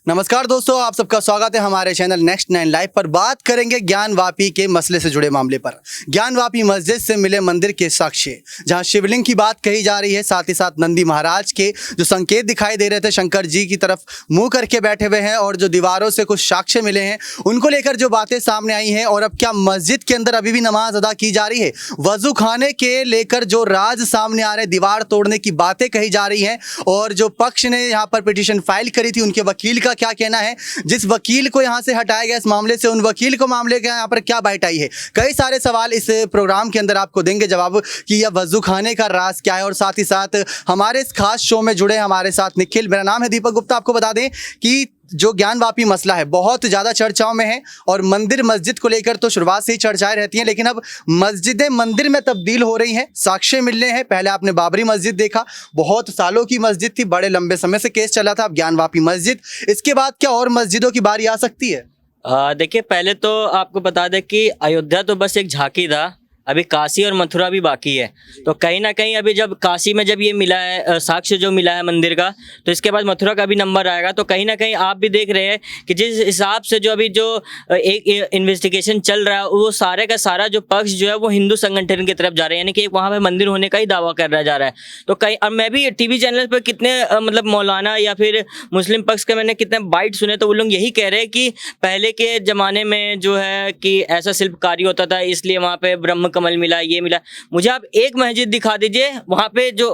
नमस्कार दोस्तों, आप सबका स्वागत है हमारे चैनल नेक्स्ट 9 लाइव पर। बात करेंगे ज्ञानवापी के मसले से जुड़े मामले पर। ज्ञानवापी मस्जिद से मिले मंदिर के साक्ष्य, जहां शिवलिंग की बात कही जा रही है, साथ ही साथ नंदी महाराज के जो संकेत दिखाई दे रहे थे शंकर जी की तरफ मुंह करके बैठे हुए हैं, और जो दीवारों से कुछ साक्ष्य मिले हैं, उनको लेकर जो बातें सामने आई हैं। और अब क्या मस्जिद के अंदर अभी भी नमाज अदा की जा रही है? वजू खाने के लेकर जो राज सामने आ रहे, दीवार तोड़ने की बातें कही जा रही हैं, और जो पक्ष ने यहाँ पर पिटीशन फाइल करी थी उनके वकील का क्या कहना है, जिस वकील को यहां से हटाया गया इस मामले से, उन वकील को मामले का यहां पर क्या बाइट आई है। कई सारे सवाल इस प्रोग्राम के अंदर आपको देंगे जवाब कि यह वजू खाने का राज क्या है। और साथ ही साथ हमारे इस खास शो में जुड़े हमारे साथ निखिल, मेरा नाम है दीपक गुप्ता। आपको बता दें कि जो ज्ञानवापी मसला है बहुत ज़्यादा चर्चाओं में है, और मंदिर मस्जिद को लेकर तो शुरुआत से ही चर्चाएं रहती हैं, लेकिन अब मस्जिदें मंदिर में तब्दील हो रही हैं। साक्ष्य मिलने हैं। पहले आपने बाबरी मस्जिद देखा, बहुत सालों की मस्जिद थी, बड़े लंबे समय से केस चला था। अब ज्ञानवापी मस्जिद, इसके बाद क्या और मस्जिदों की बारी आ सकती है? देखिए, पहले तो आपको बता दें कि अयोध्या तो बस एक झांकी था, अभी काशी और मथुरा भी बाकी है। तो कहीं ना कहीं अभी जब काशी में जब ये मिला है साक्ष्य जो मिला है मंदिर का, तो इसके बाद मथुरा का भी नंबर आएगा। तो कहीं ना कहीं आप भी देख रहे हैं कि जिस हिसाब से जो अभी जो एक इन्वेस्टिगेशन चल रहा है, वो सारे का सारा जो पक्ष जो है वो हिंदू संगठन की तरफ जा रहे हैं, यानी कि वहाँ पे मंदिर होने का ही दावा कर रहा जा रहा है। तो कहीं, और मैं भी टीवी चैनल पर कितने मतलब मौलाना या फिर मुस्लिम पक्ष के मैंने कितने बाइट सुने, तो वो लोग यही कह रहे हैं कि पहले के ज़माने में जो है कि ऐसा शिल्पकारी होता था, इसलिए वहाँ पे ब्रह्म कमल मिला, ये मिला। मुझे आप एक मस्जिद दिखा दीजिए वहाँ पे जो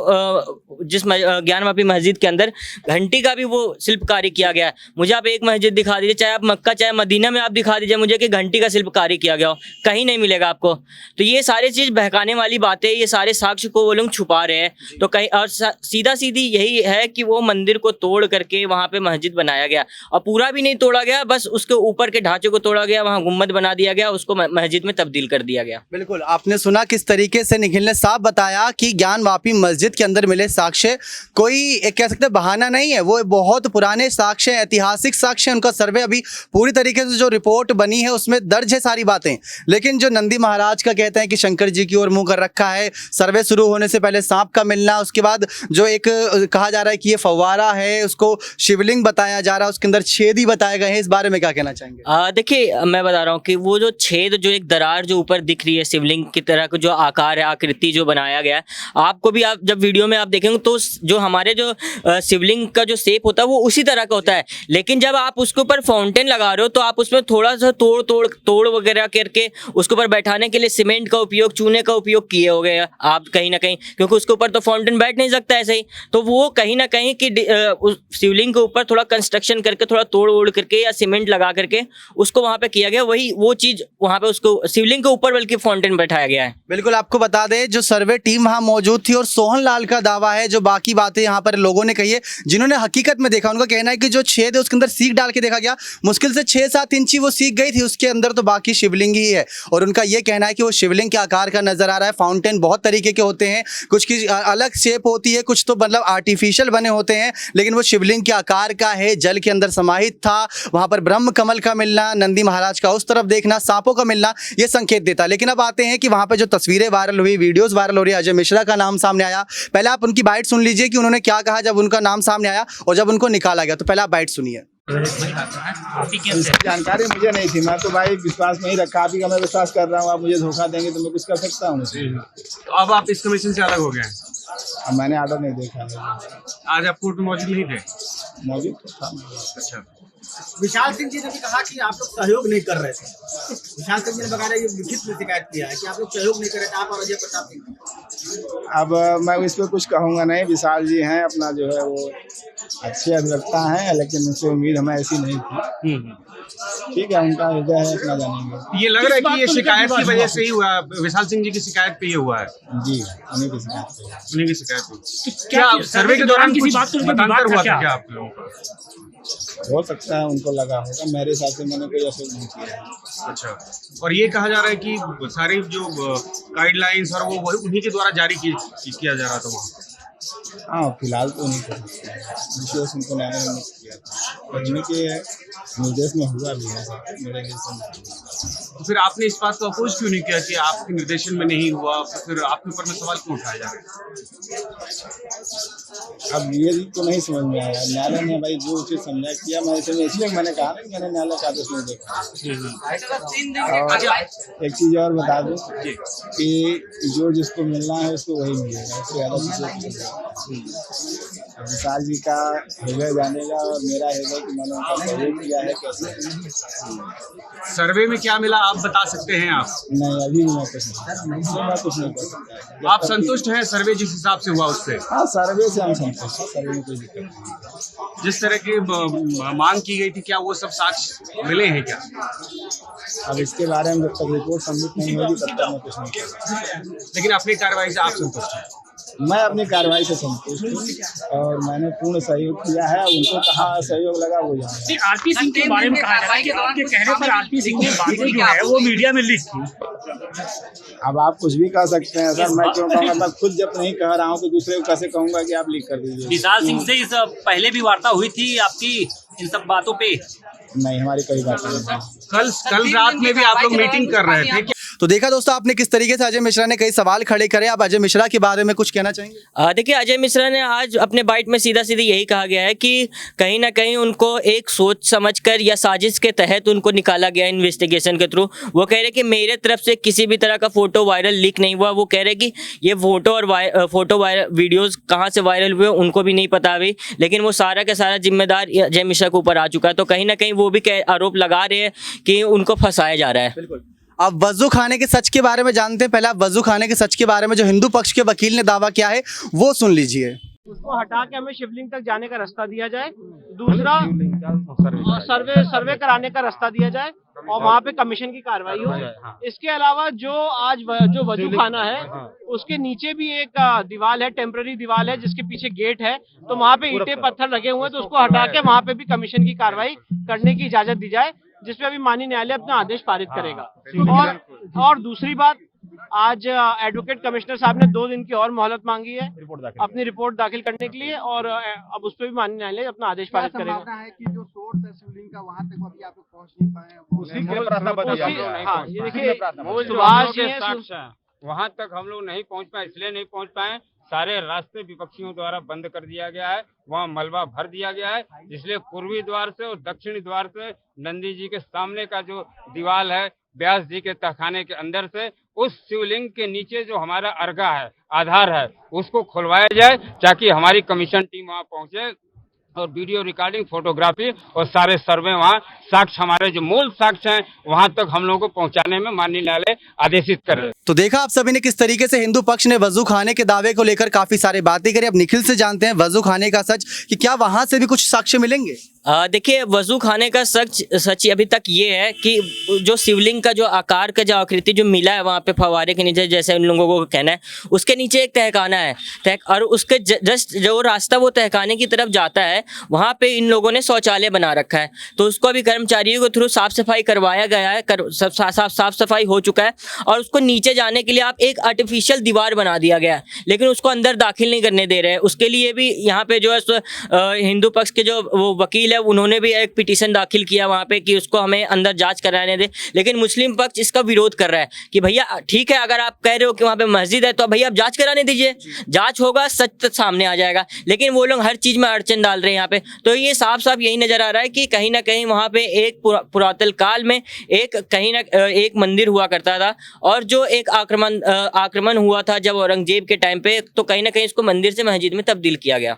जिस ज्ञानवापी मस्जिद के अंदर घंटी का भी वो शिल्पकारी किया गया है। मुझे आप एक मस्जिद दिखा दीजिए, चाहे आप मक्का चाहे मदीना में आप दिखा दीजिए मुझे कि घंटी का शिल्पकारी किया गया हो, कहीं नहीं मिलेगा आपको। तो ये सारी चीज़ बहकाने वाली बातें, ये सारे साक्ष्य को वो लोग छुपा रहे हैं। तो कहीं और सीधा सीधी यही है कि वो मंदिर को तोड़ करके वहाँ पे मस्जिद बनाया गया, और पूरा भी नहीं तोड़ा गया, बस उसके ऊपर के ढांचे को तोड़ा गया, वहाँ गुम्बद बना दिया गया, उसको मस्जिद में तब्दील कर दिया गया। बिल्कुल, आपने सुना किस तरीके से निखिल ने साफ बताया कि ज्ञानवापी मस्जिद के अंदर मिले साक्ष्य कोई एक कह सकते बहाना नहीं है, वो बहुत पुराने साक्ष्य, ऐतिहासिक साक्ष्य। उनका सर्वे अभी पूरी तरीके से जो रिपोर्ट बनी है उसमें दर्ज है सारी बातें। लेकिन जो नंदी महाराज का कहते हैं कि शंकर जी की ओर मुंह कर रखा है, सर्वे शुरू होने से पहले सांप का मिलना, उसके बाद जो एक कहा जा रहा है कि ये फव्वारा है, उसको शिवलिंग बताया जा रहा है, उसके अंदर छेद ही बताए गए हैं। इस बारे में क्या कहना चाहेंगे? देखिए, मैं बता रहा हूँ कि वो जो छेद, जो एक दरार जो ऊपर दिख रही है शिवलिंग की तरह का जो आकार है, आकृति जो बनाया गया है, आपको भी आप जब वीडियो में आप देखेंगे तो जो हमारे जो शिवलिंग का जो शेप होता है वो उसी तरह का होता है। लेकिन जब आप उसके ऊपर फाउंटेन लगा रहे हो तो आप उसमें थोड़ा सा तोड़ वगैरह करके उसके ऊपर बैठाने के लिए सीमेंट का उपयोग, चूने का उपयोग किए हो गए आप कहीं ना कहीं, क्योंकि उसके ऊपर तो फाउंटेन बैठ नहीं सकता ऐसे ही। तो वो कहीं ना कहीं कि उस शिवलिंग के ऊपर थोड़ा कंस्ट्रक्शन करके, थोड़ा तोड़ करके या सीमेंट लगा करके उसको वहाँ पे किया गया, वही वो चीज़ वहाँ पे उसको शिवलिंग के ऊपर बल्कि फाउंटेन बैठाया गया है। बिल्कुल, आपको बता दें जो सर्वे टीम वहां मौजूद थी, और सोहन लाल का दावा है, जो बाकी बातें यहां पर लोगों ने कही है जिन्होंने हकीकत में देखा, उनका कहना है कि जो छेद है उसके अंदर सीख डाल के देखा गया, मुश्किल से 6-7 इंची वो सीख गई थी उसके अंदर, तो बाकी शिवलिंग ही है। और उनका ये कहना है कि वो शिवलिंग के आकार का नजर आ रहा है। फाउंटेन बहुत तरीके के होते हैं, कुछ की अलग शेप होती है, कुछ तो मतलब आर्टिफिशियल बने होते हैं, लेकिन वो शिवलिंग के आकार का है, जल के अंदर समाहित था। वहां पर ब्रह्म कमल का मिलना, नंदी महाराज का उस तरफ देखना, सांपों का मिलना, ये संकेत देता। लेकिन अब आते हैं कि वहां पर जो तस्वीरें वायरल हुई, वीडियोस वायरल हो रही है, अजय मिश्रा का नाम सामने आया। पहले आप उनकी बाइट सुन लीजिए कि उन्होंने क्या कहा जब उनका नाम सामने आया और जब उनको निकाला गया। तो पहले आप बाइट सुनिए। इसकी जानकारी मुझे नहीं थी, मैं तो भाई विश्वास नहीं रखा, आप ही का मैं विश्वास कर रहा हूँ। आप मुझे धोखा देंगे तो मैं कुछ कर सकता हूँ? तो अब आप इस कमीशन से अलग हो गए हैं? अब मैंने ऑर्डर नहीं देखा है। आज आप कोर्ट में मौजूद नहीं थे? मौजूद तो था। अच्छा। विशाल सिंह जी ने भी कहा कि आप लोग सहयोग नहीं कर रहे थे। विशाल सिंह जी ने बकायदा ये लिखित में शिकायत किया है कि आप लोग सहयोग नहीं कर रहे थे, आप और अजय प्रताप सिंह। अब मैं इस पर कुछ कहूँगा नहीं। विशाल जी हैं, अपना जो है वो अच्छे अभिवक्ता हैं, लेकिन उनसे उम्मीद हमें ऐसी नहीं थी। ठीक है, उनका हृदय है, अपना जानेंगे। ये लग रहा है कि ये शिकायत की वजह से ही हुआ, विशाल सिंह जी की शिकायत पे ये हुआ है। जी, उन्हीं की शिकायत पे। उन्हीं की शिकायत हुई। क्या सर्वे के दौरान किसी बात को मतांतर हुआ था क्या आप लोगों का? हो सकता है उनको लगा होगा, मेरे हिसाब से मैंने कोई असर नहीं किया है। अच्छा। और ये कहा जा रहा है कि सारी जो गाइडलाइंस और वो उन्हीं के द्वारा जारी किया जा रहा था वहाँ। हाँ, फिलहाल तो नहीं कर सकते, विशेष उनको न्यायालय ने किया था, उन्हीं के निर्देश में हुआ भी है मेरे हिसाब से। तो फिर आपने इस बात को अपोज क्यों नहीं किया कि आपके निर्देशन में नहीं हुआ, तो फिर आपके ऊपर में सवाल क्यों उठाया जा रहा है? अब ये तो नहीं समझ में आया। न्यायालय ने भाई जो उचित समझा किया, मैं इसलिए मैंने कहा ना कि मैंने न्यायालय का आदेश नहीं देखा। और एक चीज और बता दूं कि जो जिसको मिलना है उसको वही मिलेगा, उससे ज़्यादा किसी विशाल जी का हृदय जानेगा और मेरा हृदय कि मैंने उनका सहयोग किया है कैसे। सर्वे में क्या मिला आप बता सकते हैं आप? नहीं, अभी भी मैं कुछ नहीं कर सकता। आप संतुष्ट हैं सर्वे जिस हिसाब से हुआ उससे? हाँ, सर्वे से हम संतुष्ट हैं, सर्वे में कोई दिक्कत नहीं। जिस तरह की मांग की गई थी, क्या वो सब साक्ष्य मिले हैं क्या? अब इसके बारे में जब तक रिपोर्ट सबमिट नहीं होगी तब तक मैं कुछ नहीं कर सकता। लेकिन अपनी कार्रवाई से आप संतुष्ट हैं? मैं अपनी कार्रवाई से संतुष्ट हूँ और मैंने पूर्ण सहयोग किया है। उनको कहाँ सहयोग लगा वो जाने। आरपी सिंह के बारे में कहा जा रहा है कि आपके कहने पर आरपी सिंह ने बातें जो है वो मीडिया में लीक की। अब आप कुछ भी कह सकते हैं सर, मैं क्यों कहूँगा? मैं खुद जब नहीं कह रहा हूँ तो दूसरे को कैसे कहूँगा कि आप लीक कर दीजिए। विशाल सिंह से इस पहले भी वार्ता हुई थी आपकी इन सब बातों पे? नहीं, हमारी कोई बात नहीं। कल रात में भी आप लोग मीटिंग कर रहे थे। तो देखा दोस्तों आपने किस तरीके से अजय मिश्रा ने कई सवाल खड़े करे। आप अजय मिश्रा के बारे में कुछ कहना चाहेंगे? देखिए, अजय मिश्रा ने आज अपने बाइट में सीधा सीधा यही कहा गया है कि कहीं ना कहीं उनको एक सोच समझकर या साजिश के तहत उनको निकाला गया इन्वेस्टिगेशन के थ्रू। वो कह रहे कि मेरे तरफ से किसी भी तरह का फोटो वायरल लीक नहीं हुआ। वो कह रहे कि ये फोटो वायरल वीडियोस कहाँ से वायरल हुए उनको भी नहीं पता अभी, लेकिन वो सारा का सारा जिम्मेदार अजय मिश्रा के ऊपर आ चुका है। तो कहीं ना कहीं वो भी आरोप लगा रहे हैं कि उनको फंसाया जा रहा है। बिल्कुल। अब वजू खाने के सच के बारे में जानते हैं। पहले आप वजू खाने के सच के बारे में जो हिंदू पक्ष के वकील ने दावा किया है वो सुन लीजिए। उसको हटा के हमें शिवलिंग तक जाने का रास्ता दिया जाए। दूसरा, सर्वे कराने का रास्ता दिया जाए और वहाँ पे कमीशन की कार्रवाई हो। इसके अलावा जो वजू खाना है उसके नीचे भी एक दीवार है, टेम्पररी दीवार है जिसके पीछे गेट है, तो वहाँ पे ईंटें पत्थर लगे हुए हैं, तो उसको हटा के वहाँ पे भी कमीशन की कार्रवाई करने की इजाजत दी जाए, जिसपे अभी माननीय न्यायालय अपना आदेश पारित करेगा। और दूसरी बात, आज एडवोकेट कमिश्नर साहब ने 2 दिन की और मोहलत मांगी है अपनी रिपोर्ट दाखिल करने के लिए, और अब उस पर भी माननीय न्यायालय अपना आदेश पारित करेगा। है कि जो सोर्स है शिवलिंग का वहाँ तक अभी आप लोग पहुँच नहीं पाए। हाँ, ये देखिए सुभाष जी हैं, वहाँ तक हम लोग नहीं पहुँच पाए, इसलिए नहीं पहुँच पाए, सारे रास्ते विपक्षियों द्वारा बंद कर दिया गया है, वहाँ मलबा भर दिया गया है, इसलिए पूर्वी द्वार से और दक्षिणी द्वार से नंदी जी के सामने का जो दीवार है, व्यास जी के तहखाने के अंदर से उस शिवलिंग के नीचे जो हमारा अर्घा है, आधार है, उसको खुलवाया जाए ताकि हमारी कमीशन टीम वहाँ पहुँचे और वीडियो रिकॉर्डिंग, फोटोग्राफी और सारे सर्वे वहाँ साक्ष्य, हमारे जो मूल साक्ष्य हैं वहाँ तक हम लोगों को पहुँचाने में माननीय न्यायालय आदेशित कर रहे हैं। तो देखा आप सभी ने किस तरीके से हिंदू पक्ष ने वजू खाने के दावे को लेकर काफी सारी बातें करी। अब निखिल से जानते हैं वजू खाने का सच, कि क्या वहां से भी कुछ साक्ष्य मिलेंगे? देखिए, वजू खाने का सच अभी तक ये है कि जो शिवलिंग का जो आकार का जो आकृति जो मिला है वहाँ पे फवारे के नीचे, जैसे उन लोगों को कहना है, उसके नीचे एक तहखाना है और उसके जस्ट जो रास्ता वो तहखाने की तरफ जाता है वहाँ पे इन लोगों ने शौचालय बना रखा है। तो उसको अभी कर्मचारियों के थ्रू साफ सफाई करवाया गया है, साफ सफाई हो चुका है, और उसको नीचे जाने के लिए आप एक आर्टिफिशियल दीवार बना दिया गया है, लेकिन उसको अंदर दाखिल नहीं करने दे रहे हैं। उसके लिए भी यहाँ पे जो है हिंदू पक्ष के जो वो वकील है उन्होंने भी एक पिटीशन दाखिल किया वहाँ पे कि उसको हमें अंदर जांच कराने दे, लेकिन मुस्लिम पक्ष इसका विरोध कर रहा है कि भैया ठीक है, अगर आप कह रहे हो कि वहाँ पे मस्जिद है तो भैया आप जांच कराने दीजिए, जांच होगा, सच सामने आ जाएगा, लेकिन वो लोग हर चीज में अड़चन डाल रहे हैं यहाँ पे। तो ये साफ साफ यही नजर आ रहा है कि कहीं ना कहीं वहाँ पे एक पुरातन काल में एक मंदिर हुआ करता था, और जो एक आक्रमण हुआ था जब औरंगजेब के टाइम पे, तो कहीं ना कहीं इसको मंदिर से मस्जिद में तब्दील किया गया।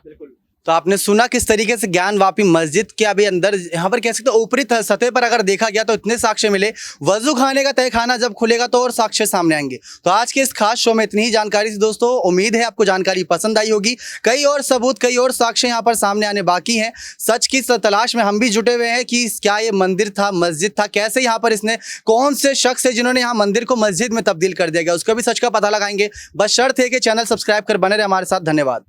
तो आपने सुना किस तरीके से ज्ञानवापी मस्जिद के अभी अंदर यहाँ पर कह सकते ऊपरी सतह पर अगर देखा गया तो इतने साक्ष्य मिले। वजू खाने का तहखाना जब खुलेगा तो और साक्ष्य सामने आएंगे। तो आज के इस खास शो में इतनी ही जानकारी थी दोस्तों। उम्मीद है आपको जानकारी पसंद आई होगी। कई और सबूत, कई और साक्ष्य यहाँ पर सामने आने बाकी हैं। सच की तलाश में हम भी जुटे हुए हैं कि क्या ये मंदिर था, मस्जिद था, कैसे यहाँ पर इसने, कौन से शख्स है जिन्होंने यहाँ मंदिर को मस्जिद में तब्दील कर दिया गया, उसका भी सच का पता लगाएंगे। बस शर्त है कि चैनल सब्सक्राइब कर बने रहे हमारे साथ। धन्यवाद।